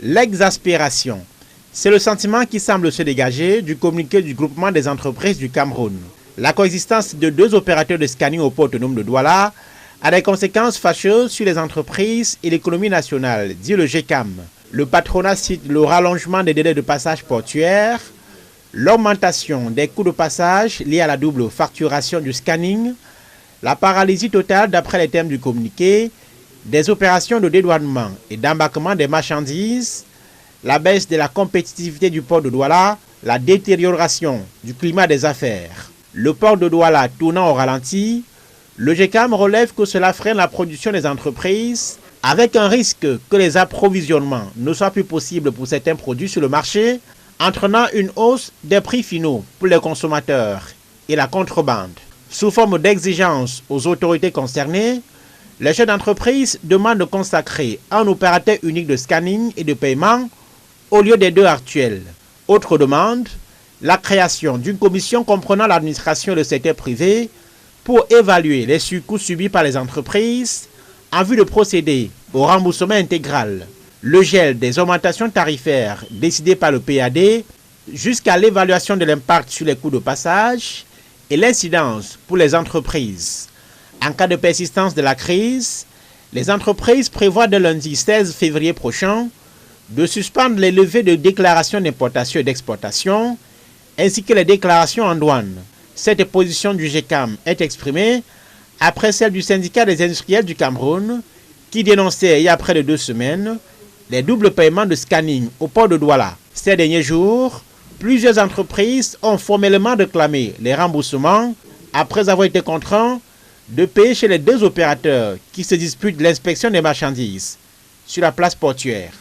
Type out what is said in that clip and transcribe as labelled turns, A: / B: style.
A: L'exaspération. C'est le sentiment qui semble se dégager du communiqué du groupement des entreprises du Cameroun. La coexistence de deux opérateurs de scanning au port autonome de Douala a des conséquences fâcheuses sur les entreprises et l'économie nationale, dit le GECAM. Le patronat cite le rallongement des délais de passage portuaire, l'augmentation des coûts de passage liés à la double facturation du scanning, la paralysie totale d'après les termes du communiqué, des opérations de dédouanement et d'embarquement des marchandises, la baisse de la compétitivité du port de Douala, la détérioration du climat des affaires. Le port de Douala tournant au ralenti, le GECAM relève que cela freine la production des entreprises avec un risque que les approvisionnements ne soient plus possibles pour certains produits sur le marché, entraînant une hausse des prix finaux pour les consommateurs et la contrebande. Sous forme d'exigence aux autorités concernées, les chefs d'entreprise demandent de consacrer un opérateur unique de scanning et de paiement au lieu des deux actuels. Autre demande, la création d'une commission comprenant l'administration et le secteur privé pour évaluer les surcoûts subis par les entreprises en vue de procéder au remboursement intégral, le gel des augmentations tarifaires décidées par le PAD jusqu'à l'évaluation de l'impact sur les coûts de passage et l'incidence pour les entreprises. En cas de persistance de la crise, les entreprises prévoient dès lundi 16 février prochain de suspendre les levées de déclarations d'importation et d'exportation ainsi que les déclarations en douane. Cette position du GECAM est exprimée après celle du syndicat des industriels du Cameroun qui dénonçait il y a près de 2 semaines les doubles paiements de scanning au port de Douala. Ces derniers jours, plusieurs entreprises ont formellement réclamé les remboursements après avoir été contraints de payer chez les deux opérateurs qui se disputent l'inspection des marchandises sur la place portuaire.